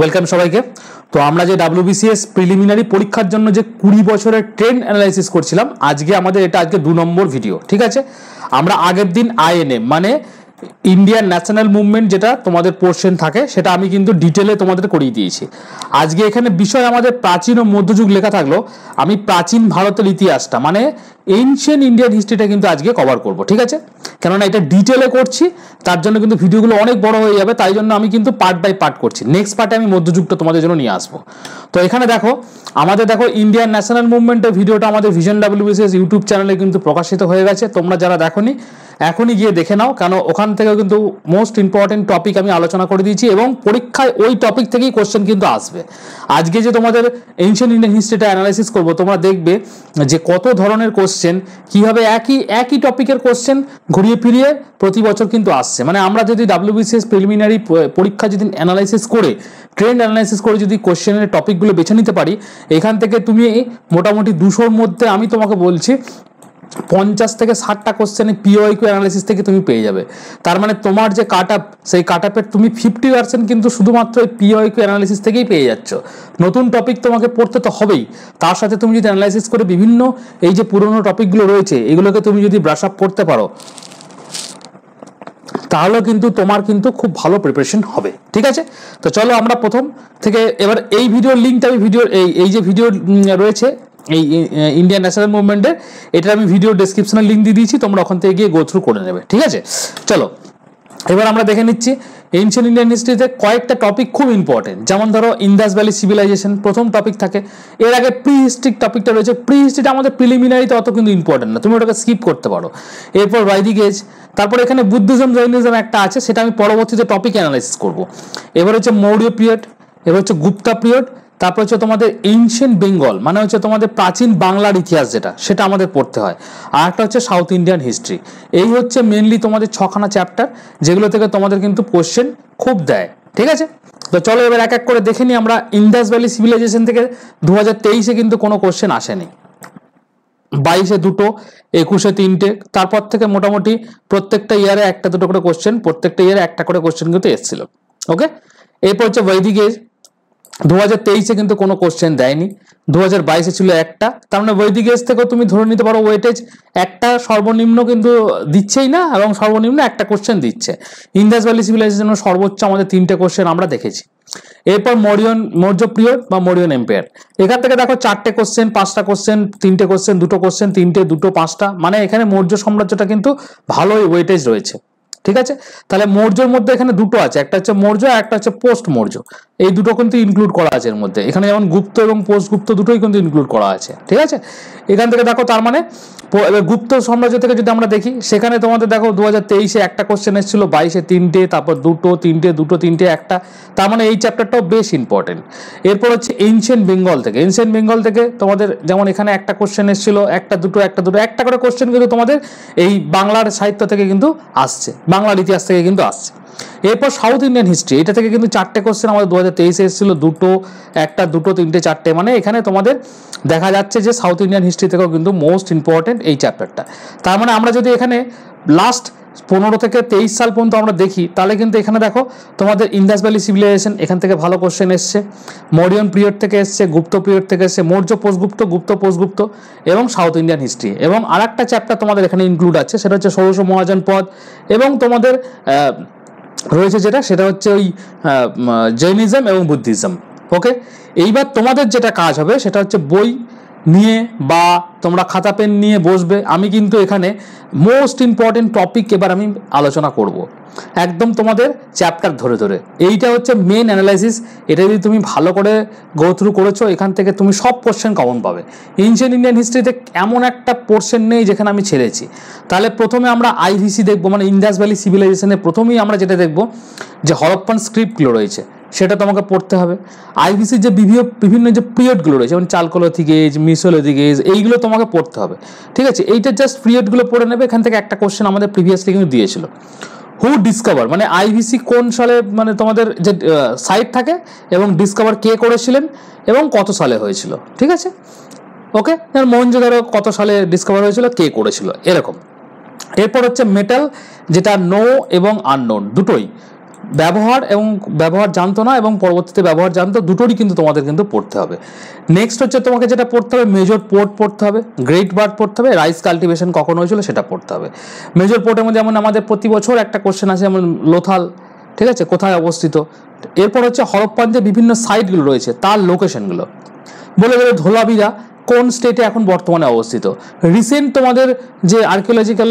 Welcome সবাইকে। তো আমরা যে ডাব্লিউবিসিএস প্রিলিমিনারি পরীক্ষার জন্য যে 20 বছরের ট্রেন্ড অ্যানালাইসিস করছিলাম, আজকে আজকে 2 নম্বর ভিডিও। ঠিক আছে, আমরা আগের দিন আইএনএ মানে ইন্ডিয়ান ন্যাশনাল মুভমেন্ট যেটা তোমাদের পোর্শন থাকে সেটা আমি কিন্তু ডিটেলে তোমাদের করিয়ে দিয়েছি। আজকে এখানে বিষয় আমাদের প্রাচীন ও মধ্যযুগ লেখা থাকলো, আমি প্রাচীন ভারতের ইতিহাসটা মানে এনশিয়েন্ট ইন্ডিয়ান হিস্ট্রিটা কিন্তু আজকে কভার করব। ঠিক আছে, কেননা এটা ডিটেলে করছি, তার জন্য কিন্তু ভিডিওগুলো অনেক বড় হয়ে যাবে, তাই জন্য আমি কিন্তু পার্ট বাই পার্ট করছি। নেক্সট পার্টে আমি মধ্যযুগটা তোমাদের জন্য নিয়ে আসবো। তো এখানে দেখো ইন্ডিয়ান ন্যাশনাল মুভমেন্টের ভিডিওটা আমাদের ভিশন ডাব্লিউবিসিএস ইউটিউব চ্যানেলে কিন্তু প্রকাশিত হয়ে গেছে। তোমরা যারা দেখোনি এখনই গিয়ে দেখে নাও, কেন ওখান থেকে কিন্তু মোস্ট ইম্পর্টেন্ট টপিক আমি আলোচনা করে দিয়েছি এবং পরীক্ষায় ওই টপিক থেকেই কোশ্চেন কিন্তু আসবে। আজকে যে তোমাদের এনশিয়েন্ট ইন্ডিয়ান হিস্ট্রিটা অ্যানালাইসিস করবো, তোমরা দেখবে যে কত ধরনের কোশ্চেন, কীভাবে একই টপিকের কোশ্চেন ঘুরিয়ে ফিরিয়ে প্রতি বছর কিন্তু আসছে। মানে আমরা যদি ডাব্লিউবিসিএস প্রিলিমিনারি পরীক্ষা যদি অ্যানালাইসিস করে ট্রেন্ড অ্যানালাইসিস করে যদি কোশ্চেনের টপিকগুলো বেছে নিতে পারি, এখান থেকে তুমি মোটামুটি 200-র মধ্যে আমি তোমাকে বলছি 50 থেকে 60টা কোশ্চেনে পিওআইকিউ অ্যানালাইসিস থেকে তুমি পেয়ে যাবে। তার মানে তোমার যে কাট আপ, সেই কাট আপের তুমি 50% কিন্তু শুধুমাত্র এই পিওআইকিউ অ্যানালাইসিস থেকেই পেয়ে যাচ্ছ। নতুন টপিক তোমাকে পড়তে তো হবেই, তার সাথে তুমি যদি অ্যানালাইসিস করে বিভিন্ন এই যে পুরনো টপিকগুলো রয়েছে এগুলোকে তুমি যদি ব্রাশ আপ করতে পারো, তাহলে কিন্তু তোমার কিন্তু খুব ভালো প্রিপারেশন হবে। ঠিক আছে, তো চলো আমরা প্রথম থেকে এবার এই ভিডিওর লিঙ্কটা আমি এই যে ভিডিও রয়েছে এই ইন্ডিয়ান ন্যাশনাল মুভমেন্টের, এটা আমি ভিডিও ডেসক্রিপশনে লিঙ্ক দিয়ে দিয়েছি, তোমরা ওখান থেকে গিয়ে গো থ্রু করে নেবে। ঠিক আছে, চলো এবার আমরা দেখে নিচ্ছি এনশিয়েন্ট ইন্ডিয়ান হিস্ট্রিতে কয়েকটা টপিক খুব ইম্পর্টেন্ট। যেমন ধরো ইন্দাস ভ্যালি সিভিলাইজেশন প্রথম টপিক থাকে, এর আগে প্রি হিস্ট্রিক টপিকটা রয়েছে। প্রি হিস্ট্রিটা আমাদের প্রিলিমিনারিতে অত কিন্তু ইম্পর্টেন্ট না, তুমি ওটাকে স্কিপ করতে পারো। এরপর বৈদিক এজ, তারপর এখানে বুদ্ধিজম জৈনিজম একটা আছে, সেটা আমি পরবর্তীতে টপিক অ্যানালাইসিস করবো। এবার হচ্ছে মৌর্য পিরিয়ড, এবার হচ্ছে গুপ্তা পিরিয়ড, তারপর হচ্ছে তোমাদের এনশিয়েন্ট বেঙ্গল মানে হচ্ছে তোমাদের প্রাচীন বাংলার ইতিহাস সেটা আমাদের পড়তে হয়। আর একটা হচ্ছে সাউথ ইন্ডিয়ান হিস্ট্রি। এই হচ্ছে মেনলি তোমাদের 6খানা চ্যাপ্টার, যেগুলো থেকে তোমাদের কিন্তু কোশ্চেন খুব দেয়। ঠিক আছে, তো চলো এবার এক এক করে দেখে নিই আমরা। ইন্দাস ভ্যালি সিভিলাইজেশন থেকে 2023-এ কিন্তু কোনো কোশ্চেন আসেনি, 22-এ 2টো, 21-এ 3টে, তারপর থেকে মোটামুটি প্রত্যেকটা ইয়ারে একটা দুটো করে কোশ্চেন, প্রত্যেকটা ইয়ারে একটা করে কোশ্চেন কিন্তু এসেছিল। ওকে, এরপর হচ্ছে বৈদিক এজ, 2023-এ কিন্তু কোনো কোশ্চেন দেয়নি, 2022-এ ছিল একটা। তার মানে বৈদিক এজ থেকেও তুমি ধরে নিতে পারো ওয়েটেজ একটা সর্বনিম্ন কিন্তু দিচ্ছেই না, এবং সর্বনিম্ন একটা কোশ্চেন দিচ্ছে। ইন্দাস ভ্যালি সিভিলাইজেশনের সর্বোচ্চ আমাদের 3টে কোশ্চেন আমরা দেখেছি। এরপর মৌর্য পিরিয়ড বা মৌর্যন এম্পায়ার, এখান থেকে দেখো 4টে কোশ্চেন, 5টা কোশ্চেন, 3টে কোশ্চেন, 2টো কোশ্চেন, 3টে, 2টো, 5টা, মানে এখানে মৌর্য সাম্রাজ্যটা কিন্তু ভালোই ওয়েটেজ রয়েছে। ঠিক আছে, তাহলে মৌর্যর মধ্যে এখানে 2টো আছে, একটা হচ্ছে মৌর্য আর একটা হচ্ছে পোস্ট মৌর্য। এই দুটো কিন্তু ইনক্লুড করা আছে এর মধ্যে, এখানে যেমন গুপ্ত এবং পোস্ট গুপ্ত দুটোই কিন্তু ইনক্লুড করা আছে। ঠিক আছে, এখান থেকে দেখো তার মানে গুপ্ত সাম্রাজ্য থেকে যদি আমরা দেখি, সেখানে তোমাদের দেখো 2023-এ একটা কোশ্চেন এসেছিল, 22-এ 3টে, তারপর 2টো, 3টে, 2টো, 3টে, একটা। তার মানে এই চ্যাপ্টারটাও বেশ ইম্পর্টেন্ট। এরপর হচ্ছে এনশিয়েন্ট বেঙ্গল থেকে, এনশিয়েন্ট বেঙ্গল থেকে তোমাদের যেমন এখানে একটা কোশ্চেন এসেছিল, একটা দুটো একটা করে কোশ্চেন কিন্তু তোমাদের এই বাংলার সাহিত্য থেকে কিন্তু আসছে, বাংলার ইতিহাস থেকে কিন্তু আসছে। এরপর সাউথ ইন্ডিয়ান হিস্ট্রি, এটা থেকে কিন্তু 4টে কোশ্চেন আমাদের 2023-এ এসেছিল, 2টো, একটা, 2টো, 3টে, 4টে, মানে এখানে তোমাদের দেখা যাচ্ছে যে সাউথ ইন্ডিয়ান হিস্ট্রি থেকেও কিন্তু মোস্ট ইম্পর্টেন্ট এই চ্যাপ্টারটা। তার মানে আমরা যদি এখানে লাস্ট 15 থেকে 23 সাল পর্যন্ত আমরা দেখি, তাহলে কিন্তু এখানে দেখো তোমাদের ইন্দাস ভ্যালি সিভিলাইজেশন এখান থেকে ভালো কোশ্চেন এসছে, মৌর্যন পিরিয়ড থেকে এসছে, গুপ্ত পিরিয়ড থেকে এসছে, মৌর্য পোস্টগুপ্ত, গুপ্ত পোস্টগুপ্ত, এবং সাউথ ইন্ডিয়ান হিস্ট্রি। এবং আর একটা চ্যাপ্টার তোমাদের এখানে ইনক্লুড আছে, সেটা হচ্ছে ষোড়শ মহাজন পদ, এবং তোমাদের রয়েছে সেটা হচ্ছে ওই জৈনিজম এবং বুদ্ধিজম। ওকে, এইবার তোমাদের যেটা কাজ হবে সেটা হচ্ছে বই নিয়ে বা তোমরা খাতা পেন নিয়ে বসবে। আমি কিন্তু এখানে মোস্ট ইম্পর্টেন্ট টপিক এবার আমি আলোচনা করব, একদম তোমাদের চ্যাপ্টার ধরে ধরে। এইটা হচ্ছে মেন অ্যানালাইসিস, এটা যদি তুমি ভালো করে গো থ্রু করেছো, এখান থেকে তুমি সব কোশ্চেন কমন পাবে। এনশিয়েন্ট ইন্ডিয়ান হিস্ট্রিতে এমন একটা পোর্শন নেই যেখানে আমি ছেড়েছি। তাহলে প্রথমে আমরা আইভিসি দেখবো, মানে ইন্দাস ভ্যালি সিভিলাইজেশনে প্রথমেই আমরা যেটা দেখবো যে হরপ্পান স্ক্রিপ্টগুলো রয়েছে সেটা তোমাকে পড়তে হবে। আইভিসির যে বিভিন্ন যে পিরিয়ডগুলো রয়েছে, যেমন চালকোলিথিক এজ, মিসোলিথিক এজ, এইগুলো তোমাকে পড়তে হবে। ঠিক আছে, এইটা জাস্ট পিরিয়ডগুলো পড়ে নেবে। এখান থেকে একটা কোশ্চেন আমাদের প্রিভিয়াসলি কিন্তু দিয়েছিল, হু ডিসকভার, মানে আইভিসি কোন সালে, মানে তোমাদের যে সাইট থাকে এবং ডিসকভার কে করেছিলেন এবং কত সালে হয়েছিল। ঠিক আছে, ওকে, মহেঞ্জোদারো কত সালে ডিসকভার হয়েছিল, কে করেছিল, এরকম। এরপর হচ্ছে মেটাল, যেটা নো এবং আননোন দুটোই, ব্যবহার এবং ব্যবহার জানতো না এবং পরবর্তীতে ব্যবহার জানতো, দুটোরই কিন্তু তোমাদের কিন্তু পড়তে হবে। নেক্সট হচ্ছে তোমাকে যেটা পড়তে হবে, মেজর পোর্ট পড়তে হবে, গ্রেট বার্ড পড়তে হবে, রাইস কাল্টিভেশন কখন হয়েছিল সেটা পড়তে হবে। মেজর পোর্টের মধ্যে যেমন আমাদের প্রতি বছর একটা কোশ্চেন আছে, যেমন লোথাল, ঠিক আছে, কোথায় অবস্থিত। এরপর হচ্ছে হরপ্পান যে বিভিন্ন সাইটগুলো রয়েছে তার লোকেশনগুলো বলে দেবে। ধোলাবিরা কোন স্টেটে এখন বর্তমানে অবস্থিত, রিসেন্ট তোমাদের যে আর্কিওলজিক্যাল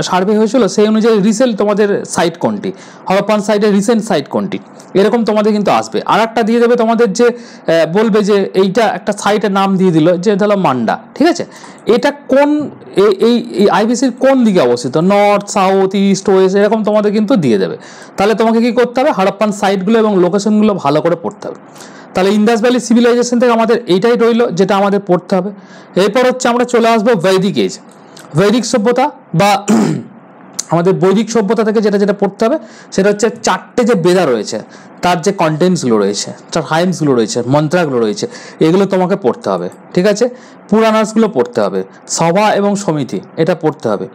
সার্ভে হয়েছিল সেই অনুযায়ী রিসেন্ট তোমাদের সাইট কোনটি, হরপ্পান সাইটের রিসেন্ট সাইট কোনটি, এরকম তোমাদের কিন্তু আসবে। আর একটা দিয়ে দেবে তোমাদের যে বলবে যে এইটা একটা সাইটের নাম দিয়ে দিল যে ধরো মান্ডা, ঠিক আছে, এটা কোন এই আইবিসির কোন দিকে অবস্থিত, নর্থ, সাউথ, ইস্ট, ওয়েস্ট, এরকম তোমাদের কিন্তু দিয়ে দেবে। তাহলে তোমাকে কি করতে হবে, হরপ্পান সাইটগুলো এবং লোকেশনগুলো ভালো করে পড়তে হবে। তাহলে ইন্দাস ভ্যালি সিভিলাইজেশন থেকে আমাদের এইটাই রইল যেটা আমাদের পড়তে হবে। এরপর হচ্ছে আমরা চলে আসবো বৈদিক এজ, বৈদিক সভ্যতা বা আমাদের বৈদিক সভ্যতা থেকে যেটা যেটা পড়তে হবে সেটা হচ্ছে চারটে যে বেদা রয়েছে তার যে কন্টেন্টসগুলো রয়েছে, তার হাইমসগুলো রয়েছে, মন্ত্রাগুলো রয়েছে, এগুলো তোমাকে পড়তে হবে, ঠিক আছে। পুরাণাসগুলো পড়তে হবে, সভা এবং সমিতি এটা পড়তে হবে।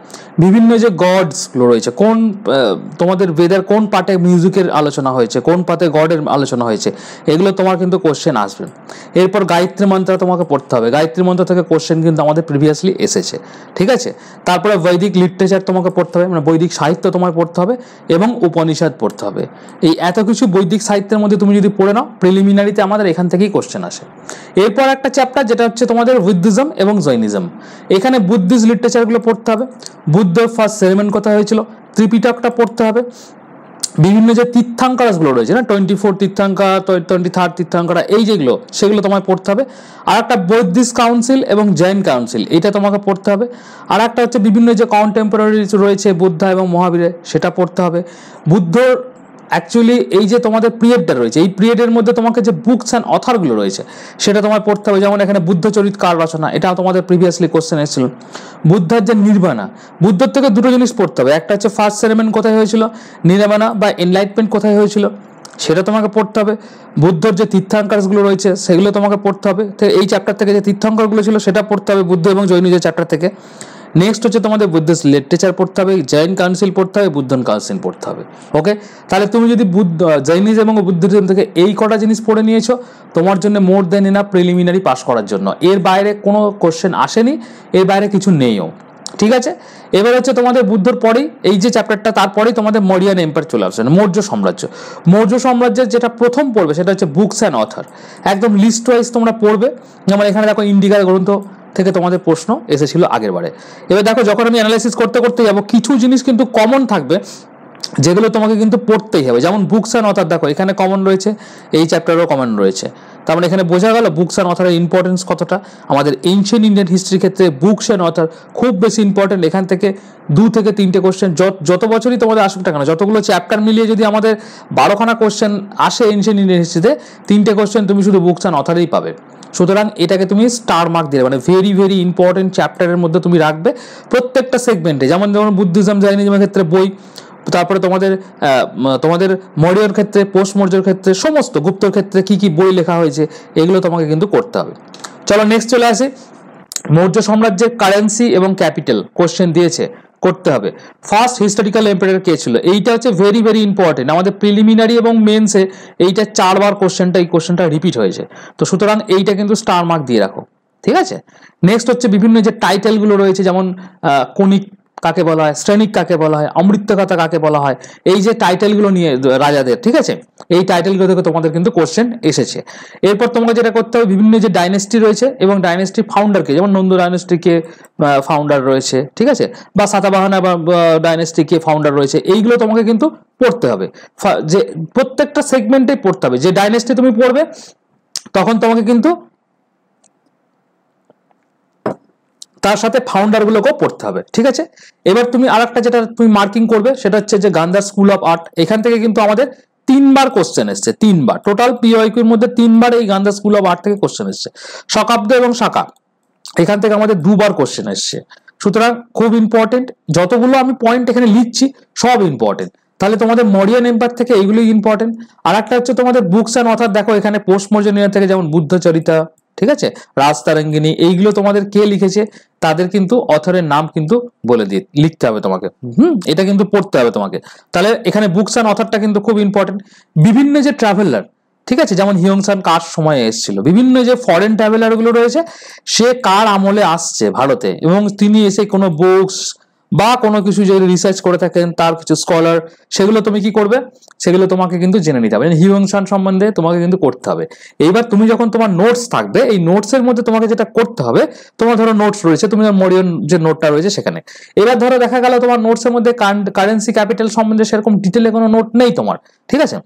বিভিন্ন যে গডসগুলো রয়েছে, কোন তোমাদের বেদের কোন পার্টে মিউজিকের আলোচনা হয়েছে, কোন পার্টে গডের আলোচনা হয়েছে, এগুলো তোমার কিন্তু কোশ্চেন আসবে। এরপর গায়ত্রী মন্ত্র তোমাকে পড়তে হবে, গায়ত্রী মন্ত্র থেকে কোশ্চেন কিন্তু আমাদের প্রিভিয়াসলি এসেছে, ঠিক আছে। তারপরে বৈদিক লিটারেচার তোমাকে পড়তে হবে, মানে বৈদিক সাহিত্য তোমায় পড়তে হবে এবং উপনিষদ পড়তে হবে। এই এত কিছু বৈদিক সাহিত্যের মধ্যে তুমি যদি পড়ে নাও, প্রিলিমিনারিতে আমাদের এখান থেকেই কোশ্চেন আসে। এরপর একটা চ্যাপ্টার যেটা হচ্ছে তোমাদের বুদ্ধিজম এবং জৈনিজম, এখানে বুদ্ধিস্ট লিটারেচারগুলো পড়তে হবে। বুদ্ধর ফার্স্ট সেরেমনি কোথায় হয়েছিল, ত্রিপিটকটা পড়তে হবে। বিভিন্ন যে তীর্থাঙ্করগুলো রয়েছে না, 24 তীর্থাঙ্কর, 23 তীর্থাঙ্কর, এই যেগুলো সেগুলো তোমায় পড়তে হবে। আর একটা বৌদ্ধিস্ট কাউন্সিল এবং জৈন কাউন্সিল, এটা তোমাকে পড়তে হবে। আর একটা হচ্ছে বিভিন্ন যে কন্টেম্পোরারি রয়েছে বুদ্ধা এবং মহাবীরের, সেটা পড়তে হবে। বুদ্ধর অ্যাকচুয়ালি এই যে তোমাদের পিরিয়ডটা রয়েছে, এই পিরিয়ডের মধ্যে তোমাকে যে বুকস অ্যান্ড অথারগুলো রয়েছে সেটা তোমায় পড়তে হবে। যেমন এখানে বুদ্ধচরিত কার রচনা, এটা তোমাদের প্রিভিয়াসলি কোশ্চেন এসেছিল। বুদ্ধার যে নির্বাণা, বুদ্ধর থেকে দুটো জিনিস পড়তে হবে, একটা হচ্ছে ফার্স্ট সেরেমনি কোথায় হয়েছিল, নির্বাণা বা এনলাইটমেন্ট কোথায় হয়েছিল সেটা তোমাকে পড়তে হবে। বুদ্ধর যে তীর্থাঙ্করগুলো রয়েছে সেগুলো তোমাকে পড়তে হবে। তো এই চ্যাপ্টার থেকে যে তীর্থাঙ্করগুলো ছিল সেটা পড়তে হবে বুদ্ধ এবং জৈন যে চ্যাপ্টার থেকে। নেক্সট হচ্ছে তোমাদের বুদ্ধিস্ট লিটারেচার পড়তে হবে, জৈন কাউন্সিল পড়তে হবে, বুদ্ধন কাউন্সিল পড়তে হবে। ওকে, তাহলে তুমি যদি জৈনিজম এবং বুদ্ধিজম থেকে এই কটা জিনিস পড়ে নিয়েছো, তোমার জন্য মোর দেন এনাফ প্রিলিমিনারি পাস করার জন্য। এর বাইরে কোনো কোশ্চেন আসেনি, এর বাইরে কিছু নেইও, ঠিক আছে। এবার হচ্ছে তোমাদের বুদ্ধর পরেই এই যে চ্যাপ্টারটা, তারপরেই তোমাদের মৌর্যান এম্পায়ার চলে আসছে, মৌর্য সাম্রাজ্য। মৌর্য সাম্রাজ্যের যেটা প্রথম পড়বে সেটা হচ্ছে বুকস অ্যান্ড অথার, একদম লিস্ট ওয়াইজ তোমরা পড়বে। যেমন এখানে দেখো ইন্ডিকার গ্রন্থ থেকে তোমাদের প্রশ্ন এসেছিল আগের বারে। এবার দেখো যখন আমি অ্যানালাইসিস করতে করতে যাবো, কিছু জিনিস কিন্তু কমন থাকবে যেগুলো তোমাকে কিন্তু পড়তেই হবে। যেমন বুকস অ্যান্ড অথার, দেখো এখানে কমন রয়েছে, এই চ্যাপ্টারও কমন রয়েছে। তার মানে এখানে বোঝা গেল বুকস অ্যান্ড অথারের ইম্পর্টেন্স কতটা। আমাদের এনশিয়েন্ট ইন্ডিয়ান হিস্ট্রির ক্ষেত্রে বুকস অ্যান্ড অথার খুব বেশি ইম্পর্টেন্ট। এখান থেকে 2 থেকে 3টে কোশ্চেন যত বছরই তোমাদের আসুক না কেন, যতগুলো চ্যাপ্টার মিলিয়ে যদি আমাদের 12খানা কোশ্চেন আসে এনশিয়েন্ট ইন্ডিয়ান হিস্ট্রিতে, 3টে কোশ্চেন তুমি শুধু বুকস অ্যান্ড অথারেই পাবে। সুতরাং এটাকে তুমি স্টার মার্ক দিলে, মানে ভেরি ভেরি ইম্পর্টেন্ট চ্যাপ্টারের মধ্যে তুমি রাখবে প্রত্যেকটা সেগমেন্টে। যেমন বুদ্ধিজম জৈনিজমের ক্ষেত্রে বই, তারপরে তোমাদের মৌর্যর ক্ষেত্রে, পোস্ট মৌর্যর ক্ষেত্রে, সমস্ত গুপ্তর ক্ষেত্রে কি কি বই লেখা হয়েছে এগুলো তোমাকে কিন্তু করতে হবে। চলো নেক্সট চলে আসি, মৌর্য সাম্রাজ্যের কারেন্সি এবং ক্যাপিটাল কোশ্চেন দিয়েছে, করতে হবে। ফার্স্ট হিস্টোরিক্যাল এম্পায়ার কে ছিল, এইটা হচ্ছে ভেরি ভেরি ইম্পর্টেন্ট। আমাদের প্রিলিমিনারি এবং মেন্সে এইটা 4 বার এই কোশ্চেনটা রিপিট হয়েছে, তো সুতরাং এইটা কিন্তু স্টার মার্ক দিয়ে রাখো, ঠিক আছে। নেক্সট হচ্ছে বিভিন্ন যে টাইটেলগুলো রয়েছে, যেমন কনিক কাকে বলা হয়, শ্রেণিক কাকে বলা হয়, অমৃত্যকথা কাকে বলা হয়, এই যে টাইটেলগুলো নিয়ে রাজাদের, ঠিক আছে, এই টাইটেলগুলো থেকে তোমাদের কিন্তু কোশ্চেন এসেছে। এরপর তোমাকে যেটা করতে হবে, বিভিন্ন যে ডাইনেস্টি রয়েছে এবং ডাইনেস্টি ফাউন্ডারকে, যেমন নন্দ ডাইনেস্টিকে ফাউন্ডার রয়েছে, ঠিক আছে, বা সাতাবাহানা বা ডাইনেস্টি কে ফাউন্ডার রয়েছে, এইগুলো তোমাকে কিন্তু পড়তে হবে। যে প্রত্যেকটা সেগমেন্টে পড়তে হবে। যে ডাইনেস্টি তুমি পড়বে তখন তোমাকে কিন্তু তার সাথে ফাউন্ডার গুলোকেও পড়তে হবে, ঠিক আছে। এবার তুমি আরেকটা যেটা তুমি মার্কিং করবে সেটা হচ্ছে যে গান্ধার স্কুল অফ আর্ট, এখান থেকে কিন্তু আমাদের 3বার কোশ্চেন এসছে, 3বার টোটাল পিওয়াইকিউর মধ্যে 3বার এই গান্ধার স্কুল অফ আর্ট থেকে কোশ্চেন এসছে। শকাব্দ এবং শাকা, এখান থেকে আমাদের 2বার কোশ্চেন এসছে। সুতরাং খুব ইম্পর্টেন্ট, যতগুলো আমি পয়েন্ট এখানে লিখছি সব ইম্পর্টেন্ট। তাহলে তোমাদের মৌর্যান এম্পায়ার থেকে এইগুলোই ইম্পর্টেন্ট। আর একটা হচ্ছে তোমাদের বুকস অ্যান্ড অথার, দেখো এখানে পোস্ট মৌর্যান থেকে যেমন বুদ্ধচরিতা, ঠিক আছে, রাজতারাঙ্গিনী, এইগুলো তোমাদের কে লিখেছে তাদের কিন্তু অথরের নাম কিন্তু বলে দিয়ে লিখতে হবে তোমাকে। এটা কিন্তু পড়তে হবে তোমাকে। তাহলে এখানে বুকস অ্যান্ড অথরটা কিন্তু খুব ইম্পর্টেন্ট। বিভিন্ন যে ট্রাভেলার, ঠিক আছে, যেমন হিয়ংসান কার সময়ে এসেছিল, বিভিন্ন যে ফরেন ট্রাভেলার গুলো রয়েছে সে কার আমলে আসছে ভারতে, এবং তিনি এসে কোনো বুকস বা কোনো কিছু যদি রিসার্চ করে থাকেন, তার কিছু স্কলার, সেগুলো তুমি কি করবে, সেগুলো তোমাকে কিন্তু জেনে নিতে হবে। হিউয়েন-সাং সম্বন্ধে তোমাকে কিন্তু করতে হবে। এইবার তুমি যখন তোমার নোটস থাকবে, এই নোটস এর মধ্যে তোমাকে যেটা করতে হবে, তোমার ধরো নোটস রয়েছে, তুমি মরিয়ন যে নোটটা রয়েছে সেখানে, এবার ধরো দেখা গেল তোমার নোটস এর মধ্যে কারেন্সি ক্যাপিটাল সম্বন্ধে সেরকম ডিটেলে কোনো নোট নেই তোমার, ঠিক আছে,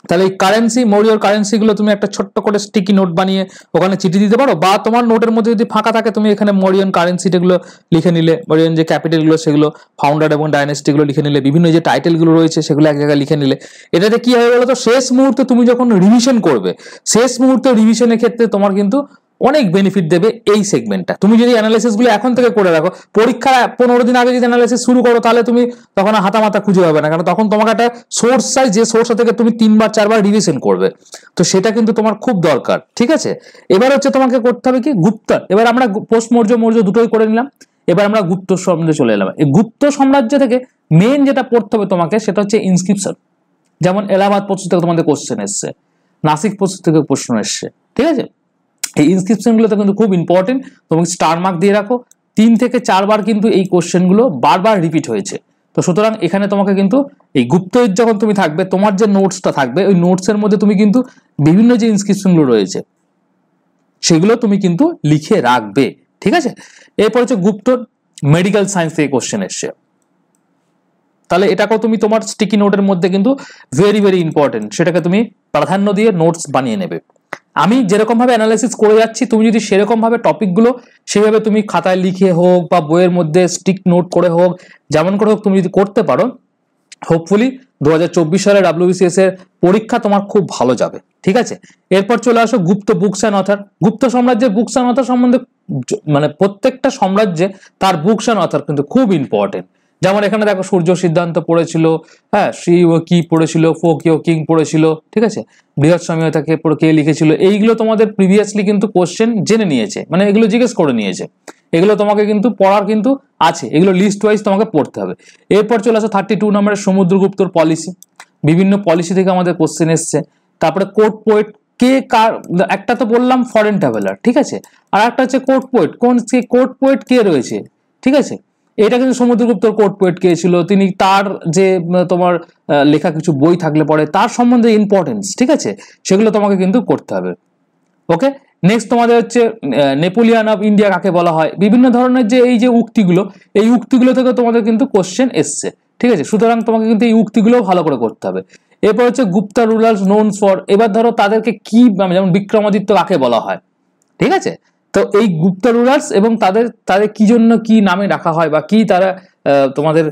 তাহলে এই কারেন্সি, মৌর্যর কারেন্সি গুলো তুমি একটা ছোট্ট করে স্টিকি নোট বানিয়ে ওখানে চিঠি দিতে পারো, বা তোমার নোটের মধ্যে যদি ফাঁকা থাকে তুমি এখানে মৌর্যন কারেন্সি যেগুলো লিখে নিলে, মৌর্যন যে ক্যাপিটাল গুলো সেগুলো, ফাউন্ডার এবং ডাইনেস্টি গুলো লিখে নিলে, বিভিন্ন যে টাইটেল গুলো রয়েছে সেগুলো এক জায়গায় লিখে নিলে। এটাতে কি হয়ে গেল, তো শেষ মুহূর্তে তুমি যখন রিভিশন করবে, শেষ মুহূর্তে রিভিশনের ক্ষেত্রে তোমার কিন্তু অনেক বেনিফিট দেবে এই সেগমেন্টটা। তুমি যদি অ্যানালাইসিস গুলো এখন থেকে করে রাখো, পরীক্ষা 15 দিন আগে যদি অ্যানালাইসিস শুরু করো, তাহলে তুমি তখন হাতা মাথা খুঁজে পাবে না, কারণ তখন তোমাকে একটা সোর্স চাই, যে সোর্স থেকে তুমি 3 বার 4 বার রিভিশন করবে, তো সেটা কিন্তু তোমার খুব দরকার, ঠিক আছে। এবার হচ্ছে তোমাকে করতে হবে কি, গুপ্ত। এবার আমরা পোস্ট মৌর্য দুটোই করে নিলাম, এবার আমরা গুপ্ত সাম্রাজ্যে চলে এলাম। এই গুপ্ত সাম্রাজ্য থেকে মেন যেটা পড়তে হবে তোমাকে সেটা হচ্ছে ইনস্ক্রিপশন। যেমন এলাহাবাদ প্রস্তুত থেকে তোমাদের কোশ্চেন এসছে, নাসিক প্রস্তুত থেকে প্রশ্ন এসছে, ঠিক আছে। এই ইনস্ক্রিপশন গুলো তো কিন্তু খুব ইম্পর্টেন্ট, তোমাকে স্টার মার্ক দিয়ে রাখো। 3 থেকে 4 বার কিন্তু এই কোশ্চেন গুলো বারবার রিপিট হয়েছে, তো সুতরাং এখানে তোমাকে কিন্তু এই গুপ্তযুদ্ধ যখন তুমি থাকবে, তোমার যে নোটসটা থাকবে, ওই নোটস এর মধ্যে তুমি কিন্তু বিভিন্ন যে ইনস্ক্রিপশন গুলো রয়েছে সেগুলো তুমি কিন্তু লিখে রাখবে, ঠিক আছে। এরপর হচ্ছে গুপ্ত মেডিকেল সায়েন্স থেকে কোশ্চেন এসছে, তাহলে এটাকেও তুমি তোমার স্টিকি নোটের মধ্যে কিন্তু ভেরি ভেরি ইম্পর্টেন্ট, সেটাকে তুমি প্রাধান্য দিয়ে নোটস বানিয়ে নেবে। আমি যেরকম ভাবে অ্যানালাইসিস করে যাচ্ছি, তুমি যদি সেরকম ভাবে টপিকগুলো সেভাবে তুমি খাতায় লিখে হোক বা বইয়ের মধ্যে স্টিক নোট করে হোক, যেমন করে হোক তুমি যদি করতে পারো, হোপফুলি 2024 সালে WBCS এর পরীক্ষা তোমার খুব ভালো যাবে, ঠিক আছে। এরপর চলে আসো গুপ্ত বুকস অ্যান্ড অথর। গুপ্ত সাম্রাজ্যের বুকস অ্যান্ড অথর সম্বন্ধে মানে প্রত্যেকটা সাম্রাজ্যে তার বুকস অ্যান্ড অথর কিন্তু খুব ইম্পর্টেন্ট। যেমন এখানে দেখো সূর্য সিদ্ধান্ত পড়েছিল, হ্যাঁ, শ্রী কি পড়েছিল, ফো কিও কিং পড়েছিল, ঠিক আছে, বৃহৎ সমীয়তাকে কে লিখেছিল, এইগুলো তোমাদের প্রিভিয়াসলি কিন্তু কোশ্চেন জেনে নিয়েছে, মানে এগুলো জিজ্ঞেস করে নিয়েছে, এগুলো তোমাকে কিন্তু পড়ার কিন্তু আছে, এগুলো লিস্ট ওয়াইজ তোমাকে পড়তে হবে। এরপর চলে আসো 32 নম্বরের সমুদ্রগুপ্তর পলিসি, বিভিন্ন পলিসি থেকে আমাদের কোশ্চেন এসছে। তারপরে কোর্ট পোয়েট, কে কার, একটা তো বললাম ফরেন ট্রাভেলার, ঠিক আছে, আর একটা হচ্ছে কোর্ট পোয়েট, কোন কোর্ট পোয়েট কে রয়েছে, ঠিক আছে। এটা কিন্তু সমুদ্রগুপ্তর কোর্ট পোয়েট কে ছিল, তিনি তার যে তোমার লেখা কিছু বই থাকলে পরে তার সম্বন্ধে ইম্পর্টেন্স, ঠিক আছে, সেগুলো তোমাকে কিন্তু করতে হবে। ওকে, নেক্সট তোমাদের হচ্ছে নেপোলিয়ান অফ ইন্ডিয়া কাকে বলা হয়, বিভিন্ন ধরনের যে এই যে উক্তিগুলো, এই উক্তিগুলো থেকে তোমাদের কিন্তু কোশ্চেন এসছে, ঠিক আছে, সুতরাং তোমাকে কিন্তু এই উক্তিগুলো ভালো করে করতে হবে। এরপর হচ্ছে গুপ্তা রুলার্স নোন ফর, এবার ধরো তাদেরকে কি, যেমন বিক্রমাদিত্য কাকে বলা হয়, ঠিক আছে, তো এই গুপ্ত রুলার্স এবং তাদের কি জন্য কি নামে রাখা হয়, বা কি তারা তোমাদের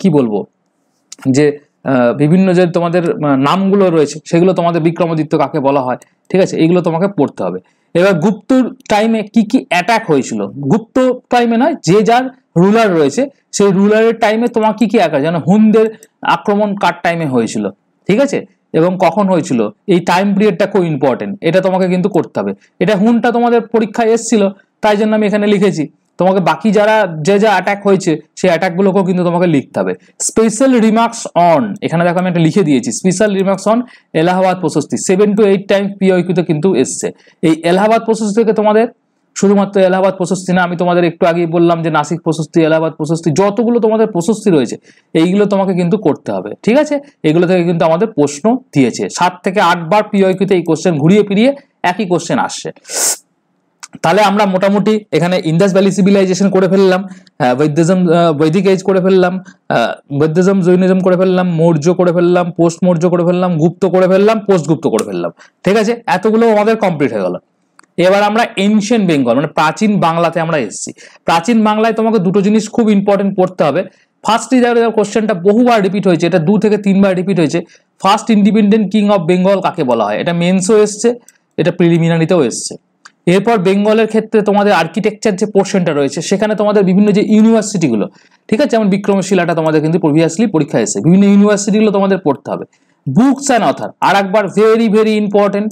কি বলবো যে বিভিন্ন যে তোমাদের নামগুলো রয়েছে সেগুলো তোমাদের বিক্রমাদিত্য কাকে বলা হয়, ঠিক আছে, এইগুলো তোমাকে পড়তে হবে। এবার গুপ্ত টাইমে কি কি অ্যাটাক হয়েছিল, গুপ্ত টাইমে নয়, যে যার রুলার রয়েছে সেই রুলারের টাইমে তোমার কি কি অ্যাটাক, যেন হুনদের আক্রমণ কার টাইমে হয়েছিল, ঠিক আছে, এবং কখন হয়েছিল, এই টাইম পিরিয়ডটা খুব ইম্পর্টেন্ট, এটা তোমাকে কিন্তু করতে হবে। এটা হুনটা তোমাদের পরীক্ষায় এসেছিল, তাই জন্য আমি এখানে লিখেছি। তোমাকে বাকি যারা যে যা অ্যাটাক হয়েছে সেই অ্যাটাক গুলোকেও কিন্তু তোমাকে লিখতে হবে। স্পেশাল রিমার্কস অন, এখানে দেখো আমি একটা লিখে দিয়েছি, special remarks on Allahabad Prashasti 7 to 8 times পিওকিউতে কিন্তু এসছে। এই এলাহাবাদ প্রশস্তি থেকে তোমাদের শুধুমাত্র এলাহাবাদ প্রশস্তি না, আমি তোমাদের একটু আগেই বললাম যে নাসিক প্রশস্তি, এলাহাবাদ প্রশস্তি, যতগুলো তোমাদের প্রশস্তি রয়েছে এইগুলো তোমাকে কিন্তু করতে হবে, ঠিক আছে। এগুলো থেকে কিন্তু আমাদের প্রশ্ন দিয়েছে, 7 থেকে 8 বার পিওকিউতে এই কোশ্চেন ঘুরিয়ে ফিরিয়ে একই কোশ্চেন আসছে। তাহলে আমরা মোটামুটি এখানে ইন্দাস ভ্যালি সিভিলাইজেশন করে ফেললাম, বৈদিক এজ করে ফেললাম, বৌদ্ধিজম জৈনিজম করে ফেললাম, মৌর্য করে ফেললাম, পোস্ট মৌর্য করে ফেললাম, গুপ্ত করে ফেললাম, পোস্ট গুপ্ত করে ফেললাম, ঠিক আছে, এতগুলো আমাদের কমপ্লিট হয়ে গেল। এবার আমরা এনশিয়েন্ট বেঙ্গল মানে প্রাচীন বাংলাতে আমরা এসেছি। প্রাচীন বাংলায় তোমাকে দুটো জিনিস খুব ইম্পর্টেন্ট পড়তে হবে। ফার্স্ট কোশ্চেনটা বহুবার রিপিট হয়েছে, এটা 2 থেকে 3 বার রিপিট হয়েছে, first independent king of Bengal কাকে বলা হয়, এটা মেন্সও এসছে, এটা প্রিলিমিনারিতেও এসছে। এরপর বেঙ্গলের ক্ষেত্রে তোমাদের আর্কিটেকচার যে পোর্শনটা রয়েছে সেখানে তোমাদের বিভিন্ন যে ইউনিভার্সিটিগুলো, ঠিক আছে, যেমন বিক্রমশিলাটা তোমাদের কিন্তু প্রিভিয়াসলি পরীক্ষা এসেছে, বিভিন্ন ইউনিভার্সিটিগুলো তোমাদের পড়তে হবে। বুকস অ্যান্ড অথর আর একবার ভেরি ভেরি ইম্পর্টেন্ট,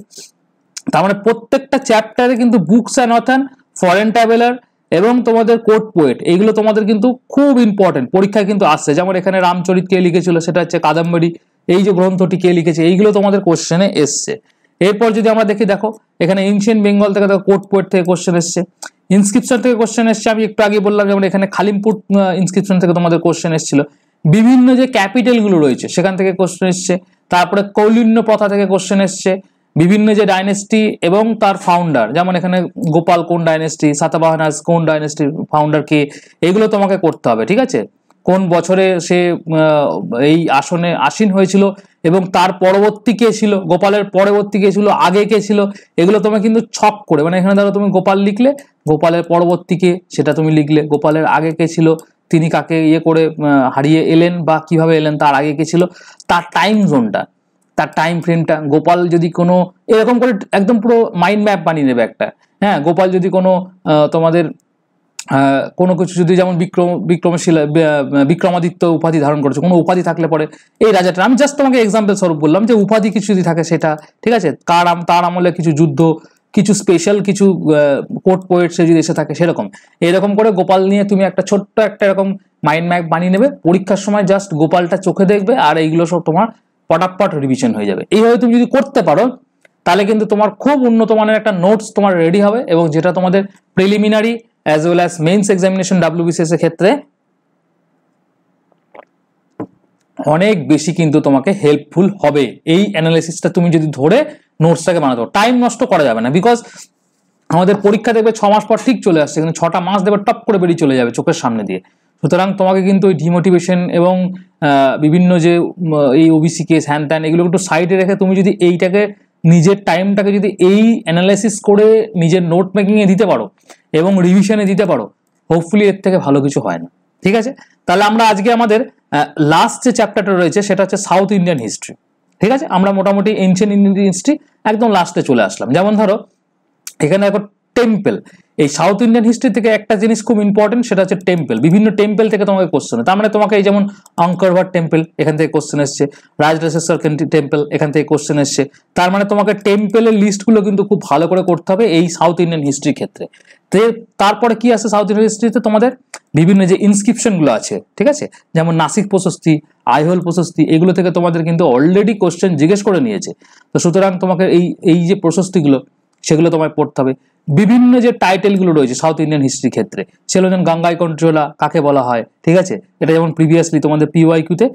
তার মানে প্রত্যেকটা চ্যাপ্টারে কিন্তু books and author, foreign traveller এবং তোমাদের কোর্ট পোয়েট, এইগুলো তোমাদের কিন্তু খুব ইম্পর্টেন্ট, পরীক্ষায় কিন্তু আসছে। যেমন এখানে রামচরিত কে লিখেছিল, সেটা হচ্ছে কাদম্বরী, এই যে গ্রন্থটি কে লিখেছে, এইগুলো তোমাদের কোশ্চেনে এসছে। এরপর যদি আমরা দেখো এখানে এনশিয়েন্ট বেঙ্গল থেকে কোর্ট পোয়েট থেকে কোশ্চেন এসছে, ইনস্ক্রিপশন থেকে কোশ্চেন এসছে। আমি একটু আগে বললাম যেমন এখানে খালিমপুর ইনস্ক্রিপশন থেকে তোমাদের কোশ্চেন এসেছিল। বিভিন্ন যে ক্যাপিটাল গুলো রয়েছে সেখান থেকে কোশ্চেন এসছে। তারপরে কৌলিন্য প্রথা থেকে কোশ্চেন এসছে। বিভিন্ন যে ডাইনেস্টি এবং তার ফাউন্ডার, যেমন এখানে গোপাল কোন ডাইনেস্টি, সাতবাহনাস কোন ডাইনেস্টির ফাউন্ডার কে, এগুলো তোমাকে করতে হবে। ঠিক আছে, কোন বছরে সে এই আসনে আসীন হয়েছিল এবং তার পরবর্তী কে ছিল, গোপালের পরবর্তী কে ছিল, আগে কে ছিল, এগুলো তোমাকে কিন্তু ছক করে, মানে এখানে ধরো তুমি গোপাল লিখলে, গোপালের পরবর্তী কে সেটা তুমি লিখলে, গোপালের আগে কে ছিল, তিনি কাকে ইয়ে করে হারিয়ে এলেন বা কিভাবে এলেন, তার আগে কে ছিল, তার টাইম জোনটা, তার টাইম ফ্রেমটা, গোপাল যদি কোনো এরকম করে একদম পুরো মাইন্ড ম্যাপ বানিয়ে নেবে একটা। হ্যাঁ, গোপাল যদি কোনো তোমাদের কোনো কিছু যদি যেমন বিক্রমাদিত্য উপাধি ধারণ করেছে, কোনো উপাধি থাকলে পরে এই রাজাটা, আমি জাস্ট তোমাকে এক্সাম্পল স্বরূপ বললাম যে উপাধি কিছু যদি থাকে সেটা, ঠিক আছে, তার আমলে কিছু যুদ্ধ, কিছু স্পেশাল কিছু কোর্ট পোয়েট সে যদি এসে থাকে সেরকম, এরকম করে গোপাল নিয়ে তুমি একটা ছোট্ট একটা এরকম মাইন্ড ম্যাপ বানিয়ে নেবে। পরীক্ষার সময় জাস্ট গোপালটা চোখে দেখবে আর এইগুলো সব তোমার পটাপট রিভিশন হয়ে যাবে। এইভাবে তুমি যদি করতে পারো তাহলে কিন্তু তোমার খুব উন্নত মানের একটা নোটস তোমার রেডি হবে, এবং যেটা তোমাদের preliminary as well as means examination WBCS এর ক্ষেত্রে অনেক বেশি কিন্তু তোমাকে হেল্পফুল হবে। এই অ্যানালাইসিসটা তুমি যদি ধরে নোটসটাকে বানাতে পারো, টাইম নষ্ট করা যাবে না, বিকজ আমাদের পরীক্ষা দেখবে 6 মাস পর ঠিক চলে আসছে, কিন্তু 6টা মাস দেবে টপ করে বেরিয়ে চলে যাবে চোখের সামনে দিয়ে। সুতরাং তোমাকে কিন্তু ওই ডিমোটিভেশন এবং বিভিন্ন যে এই ওবিসি কেস হ্যান ত্যান এগুলো একটু সাইডে রেখে তুমি যদি এইটাকে নিজের টাইমটাকে যদি এই অ্যানালাইসিস করে নিজের নোট মেকিংয়ে দিতে পারো এবং রিভিশনে দিতে পারো, হোপফুলি এর থেকে ভালো কিছু হয় না। ঠিক আছে, তাহলে আমরা আজকে আমাদের লাস্ট যে চ্যাপ্টারটা রয়েছে সেটা হচ্ছে সাউথ ইন্ডিয়ান হিস্ট্রি। ঠিক আছে, আমরা মোটামুটি এনশিয়েন্ট ইন্ডিয়ান হিস্ট্রি একদম লাস্টে চলে আসলাম। যেমন ধরো এখানে দেখো টেম্পল, এই সাউথ ইন্ডিয়ান হিস্ট্রি থেকে একটা জিনিস খুব ইম্পর্টেন্ট, সেটা হচ্ছে টেম্পল। বিভিন্ন টেম্পল থেকে তোমাকে কোশ্চেন, তার মানে তোমাকে এই যেমন অঙ্করভাট টেম্পল এখান থেকে কোশ্চেন এসছে, রাজরাজেশ্বর টেম্পল এখান থেকে কোশ্চেন এসছে। তার মানে তোমাকে টেম্পলের লিস্টগুলো কিন্তু খুব ভালো করে করতে হবে এই সাউথ ইন্ডিয়ান হিস্ট্রির ক্ষেত্রে। তারপরে কি আছে সাউথ ইন্ডিয়ান হিস্ট্রিতে, তোমাদের বিভিন্ন যে ইনস্ক্রিপশন গুলো আছে, ঠিক আছে, যেমন নাসিক প্রশস্তি, আইহোল প্রশস্তি, এগুলো থেকে তোমাদের কিন্তু অলরেডি কোশ্চেন জিজ্ঞেস করে নিয়েছে। তো সুতরাং তোমাকে এই যে প্রশস্তিগুলো সেগুলো তোমায় পড়তে হবে। বিভিন্ন যে টাইটেলগুলো রয়েছে সাউথ ইন্ডিয়ান হিস্ট্রির ক্ষেত্রে, সেগুলো যেমন গঙ্গাইকন্ট্রোলা কাকে বলা হয়, ঠিক আছে, এটা যেমন প্রিভিয়াসলি তোমাদের পিওয়াইকিউতে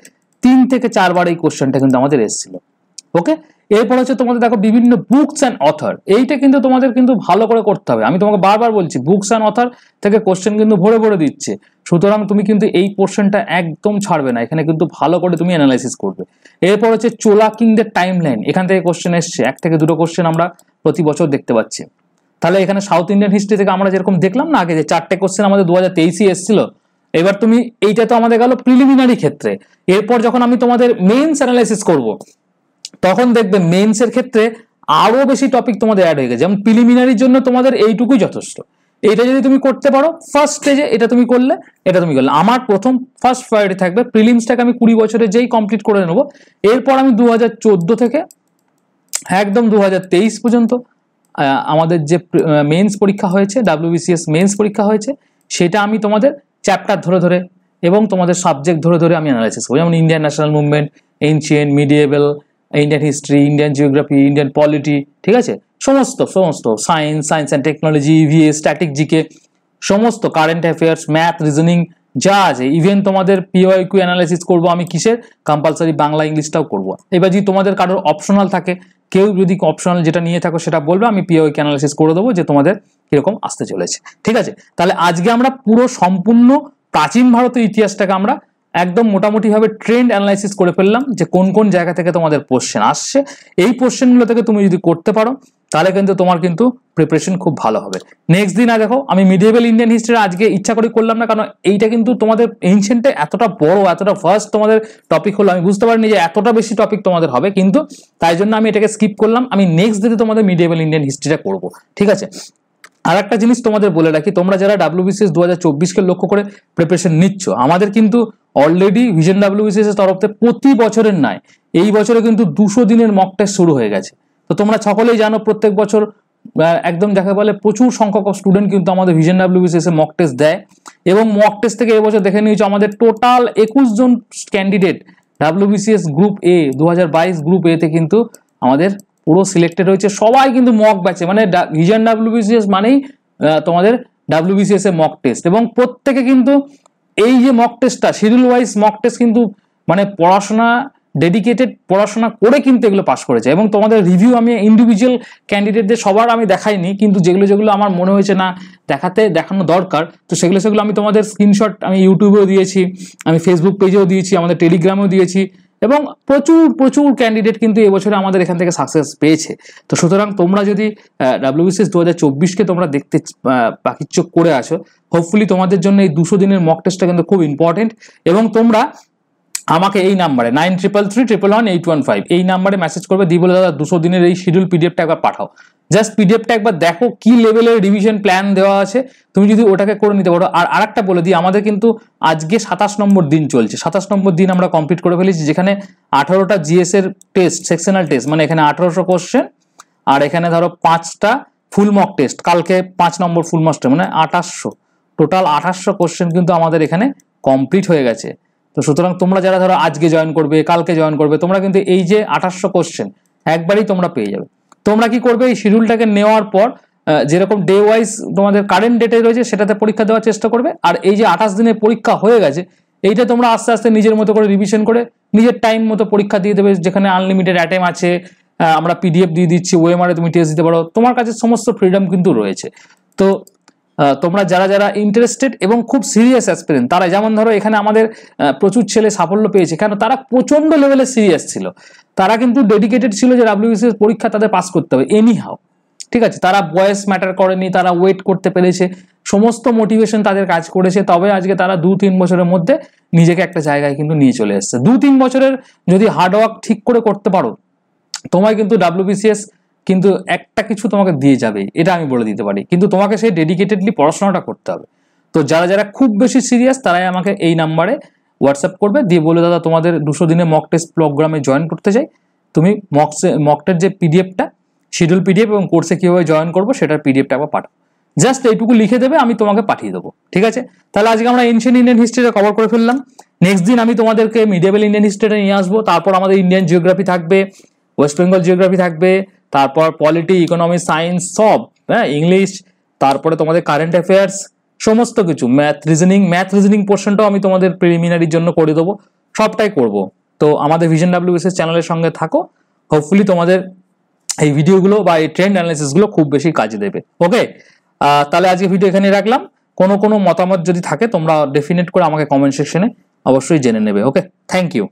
3 থেকে 4 বার এই কোশ্চেনটা কিন্তু আমাদের এসেছিল। ওকে, এরপর হচ্ছে তোমাদের দেখো বিভিন্ন বুকস অ্যান্ড অথর, এইটা কিন্তু তোমাদের কিন্তু ভালো করে করতে হবে। আমি তোমাকে বারবার বলছি বুকস অ্যান্ড অথর থেকে কোশ্চেন কিন্তু ভরে ভরে দিচ্ছে, সুতরাং তুমি কিন্তু এই পোর্শনটা একদম ছাড়বে না, এখানে কিন্তু ভালো করে তুমি অ্যানালাইসিস করবে। এরপর হচ্ছে চোলা কিংদের টাইম লাইন, এখান থেকে কোশ্চেন এসছে, 1 থেকে 2টো কোশ্চেন আমরা প্রতি বছর দেখতে পাচ্ছি। তাহলে এখানে সাউথ ইন্ডিয়ান হিস্ট্রি থেকে আমরা যেরকম দেখলাম না আগে যে 4টে কোশ্চেন আমাদের 2023 এসেছিল, এবার তুমি এইটা তো আমাদের গেল প্রিলিমিনারি ক্ষেত্রে। এরপর যখন আমি তোমাদের মেইনস অ্যানালাইসিস করব তখন দেখবে মেইনস এর ক্ষেত্রে আরো বেশি টপিক তোমাদের অ্যাড হয়ে গেছে। যেমন প্রিলিমিনারির জন্য তোমাদের এইটুকুই যথেষ্ট, এইটা যদি তুমি করতে পারো ফার্স্ট স্টেজে, এটা তুমি করলে, এটা তুমি করলে, আমার প্রথম ফার্স্ট প্রায়োরিটি থাকবে প্রিলিমসটাকে আমি 20 বছরে যেই কমপ্লিট করে নেব। এরপর আমি 2014 থেকে একদম 2023 পর্যন্ত আমাদের যে মেইনস পরীক্ষা হয়েছে, ডাব্লিউবিসিএস মেইনস পরীক্ষা হয়েছে, সেটা আমি তোমাদের চ্যাপ্টার ধরে ধরে এবং তোমাদের সাবজেক্ট ধরে ধরে আমি অ্যানালাইসিস করবো। যেমন Indian national movement, ancient, medieval, Indian history, Indian geography, Indian polity, ঠিক আছে, সমস্ত science and technology, EVS, static GK, সমস্ত কারেন্ট অ্যাফেয়ার্স, ম্যাথ, রিজনিং যা আছে, ইভেন তোমাদের পিওয়াইকিউ অ্যানালাইসিস করবো আমি কিসের, কম্পালসারি বাংলা ইংলিশটাও করবো। এবার যদি তোমাদের কারোর অপশনাল থাকে, কেউ যদি অপশনাল যেটা নিয়ে থাকো সেটা বলবে, আমি পিওয়াইকিউ অ্যানালাইসিস করে দেবো যে তোমাদের কিরকম আসতে চলেছে। ঠিক আছে, তাহলে আজকে আমরা পুরো সম্পূর্ণ প্রাচীন ভারতের ইতিহাসটাকে আমরা একদম মোটামুটি ভাবে ট্রেন্ড অ্যানালাইসিস করে ফেললাম যে কোন কোন জায়গা থেকে তোমাদের কোশ্চেন আসছে। এই কোশ্চেনগুলো থেকে তুমি যদি করতে পারো তাহলে কিন্তু তোমার কিন্তু প্রিপারেশন খুব ভালো হবে। নেক্সট দিন দেখো আমি মিডিয়েবল ইন্ডিয়ান হিস্ট্রি আজকে ইচ্ছা করে করলাম না, কারণ এইটা কিন্তু তোমাদের এনশিয়েন্টে এতটা বড়, এতটা ফার্স্ট তোমাদের টপিক হলো, আমি বুঝতে পারিনি যে এতটা বেশি টপিক তোমাদের হবে, কিন্তু তাই জন্য আমি এটাকে স্কিপ করলাম। আমি নেক্সট দিনে তোমাদের মিডিয়েবল ইন্ডিয়ান হিস্ট্রিটা করবো। ঠিক আছে, আর একটা জিনিস তোমাদের বলে রাখি, তোমরা যারা ডাব্লিউবিসিএস 2024-কে লক্ষ্য করে প্রিপারেশন নিচ্ছ, আমাদের কিন্তু অলরেডি ভিশন ডাব্লিউবিসিএস এর তরফ থেকে প্রতি বছরের নয় এই বছরে কিন্তু 200 দিনের মক টেস্ট শুরু হয়ে গেছে। তো তোমরা সকলেই জানো প্রত্যেক বছর একদম দেখা বলে প্রচুর সংখ্যক স্টুডেন্ট কিন্তু আমাদের ভিশন ডাব্লিউবিসিএস এ মক টেস্ট দেয়, এবং মক টেস্ট থেকে এবছর দেখে নিয়েছো আমাদের টোটাল 21 জন candidate WBCS group A 2022 group A তে কিন্তু আমাদের পুরো সিলেক্টেড হয়েছে। সবাই কিন্তু মক ব্যাচে, মানে ভিশন ডাব্লিউবিসিএস মানেই তোমাদের ডাব্লিউবিসিএস এর মক টেস্ট, এবং প্রত্যেকে কিন্তু এই যে মক টেস্টটা শিডিউল ওয়াইজ মক টেস্ট কিন্তু মানে পড়াশোনা ডেডিকেটেড পড়াশোনা করে কিন্তু এগুলো পাস করেছে। এবং তোমাদের রিভিউ আমি ইন্ডিভিজুয়াল ক্যান্ডিডেটদের সবার আমি দেখাইনি, কিন্তু যেগুলো আমার মনে হয়েছে না দেখানো দরকার, তো সেগুলো আমি তোমাদের স্ক্রিনশট আমি ইউটিউবেও দিয়েছি, আমি ফেসবুক পেজেও দিয়েছি, আমাদের টেলিগ্রামেও দিয়েছি, এবং প্রচুর ক্যান্ডিডেট কিন্তু এবছরে আমাদের এখান থেকে সাকসেস পেয়েছে। তো সুতরাং তোমরা যদি ডাব্লিউবিসিএস 2024কে তোমরা দেখতে বাকির চোখ করে আসো, হোপফুলি তোমাদের জন্য এই 200 দিনের মক টেস্টটা কিন্তু খুব ইম্পর্টেন্ট। এবং তোমরা আমাকে এই নাম্বারে 9333111815 এই নাম্বারে মেসেজ করবে, দিয়ে বলে দাদা 200 দিনের এই শিডিউল পিডিএফটা একবার পাঠাও। জাস্ট পিডিএফটা একবার দেখো কি লেভেলের রিভিশন প্ল্যান দেওয়া আছে, তুমি যদি ওটাকে করে নিতে পারো। আর আরেকটা বলে দিই, আমাদের কিন্তু আজকে 27 নম্বর দিন চলছে, 27 নম্বর দিন আমরা কমপ্লিট করে ফেলেছি, যেখানে 18টা জিএস এর টেস্ট, সেকশনাল টেস্ট, মানে এখানে 1800 কোশ্চেন, আর এখানে ধরো 5টা ফুল মক টেস্ট, কালকে 5 নম্বর ফুল মক টেস্ট, মানে 2800, টোটাল 2800 কোশ্চেন কিন্তু আমাদের এখানে কমপ্লিট হয়ে গেছে। তো সুতরাং তোমরা যারা ধরো আজকে জয়েন করবে, কালকে জয়েন করবে, তোমরা কিন্তু এই যে 2800 কোশ্চেন একবারই তোমরা পেয়ে যাবে। তোমরা কি করবে, এই শিডিউলটাকে নেওয়ার পর যেরকম ডে ওয়াইজ তোমাদের কারেন্ট ডেটে রয়েছে সেটাতে পরীক্ষা দেওয়ার চেষ্টা করবে, আর এই যে 28 দিনের পরীক্ষা হয়ে গেছে এইটা তোমরা আস্তে আস্তে নিজের মতো করে রিভিশন করে নিজের টাইম মতো পরীক্ষা দিয়ে দেবে, যেখানে আনলিমিটেড অ্যাটেম আছে, আমরা পিডিএফ দিয়ে দিচ্ছি, ওএমআরে তুমি টেস্ট দিতে পারো, তোমার কাছে সমস্ত ফ্রিডম কিন্তু রয়েছে। তো তোমরা যারা ইন্টারেস্টেড এবং খুব সিরিয়াস অ্যাসপিরেন্ট, তারা যেমন ধরো এখানে আমাদের প্রচুর ছেলে সাফল্য পেয়েছে, কেন তারা প্রচন্ড লেভেলে সিরিয়াস ছিল, তারা কিন্তু ডেডিকেটেড ছিল যে ডাব্লিউবিসিএস পরীক্ষা তাদের পাস করতে হবে এনি হাউ, ঠিক আছে, তারা বয়স ম্যাটার করেনি, তারা ওয়েট করতে পেরেছে, সমস্ত মোটিভেশন তাদের কাজ করেছে, তবে আজকে তারা 2-3 বছরের মধ্যে নিজেকে একটা জায়গায় কিন্তু নিয়ে চলে এসছে। 2-3 বছরের যদি হার্ডওয়ার্ক ঠিক করে করতে পারো, তোমায় কিন্তু ডাব্লিউবিসিএস কিন্তু একটা কিছু তোমাকে দিয়ে যাবে, এটা আমি বলে দিতে পারি, কিন্তু তোমাকে সেই ডেডিকেটেডলি পড়াশোনাটা করতে হবে। তো যারা খুব বেশি সিরিয়াস তারাই আমাকে এই নাম্বারে হোয়াটসঅ্যাপ করবে, দিয়ে বলে দাদা তোমাদের 200 দিনে মক টেস্ট প্রোগ্রামে জয়েন করতে চাই, তুমি মকটের যে পিডিএফটা, শিডিউল পিডিএফ এবং কোর্সে কীভাবে জয়েন করবো সেটার পিডিএফটা একবার পাঠাও, জাস্ট এইটুকু লিখে দেবে, আমি তোমাকে পাঠিয়ে দেবো, ঠিক আছে। তাহলে আজকে আমরা এনশিয়েন্ট ইন্ডিয়ান হিস্ট্রিটা কভার করে ফেললাম। নেক্সট দিন আমি তোমাদেরকে মিডিয়েভেল ইন্ডিয়ান হিস্ট্রিটা নিয়ে আসবো, তারপর আমাদের ইন্ডিয়ান জিওগ্রাফি থাকবে, ওয়েস্ট বেঙ্গল জিওগ্রাফি থাকবে, তারপর পলিটি, ইকোনমি, সায়েন্স সব, হ্যাঁ, ইংলিশ, তারপরে তোমাদের কারেন্ট অ্যাফেয়ার্স, সমস্ত কিছু, ম্যাথ রিজনিং পোর্শনটাও আমি তোমাদের প্রিলিমিনারির জন্য করে দেবো, সবটাই করব। তো আমাদের ভিশন ডাব্লিউবিসিএস চ্যানেলের সঙ্গে থাকো, হোপফুলি তোমাদের এই ভিডিওগুলো বা এই ট্রেন্ড অ্যানালিসিসগুলো খুব বেশি কাজে দেবে। ওকে, তাহলে আজকে ভিডিও এখানে রাখলাম। কোনো মতামত যদি থাকে তোমরা ডেফিনেট করে আমাকে কমেন্ট সেকশনে অবশ্যই জেনে নেবে। ওকে, থ্যাংক ইউ।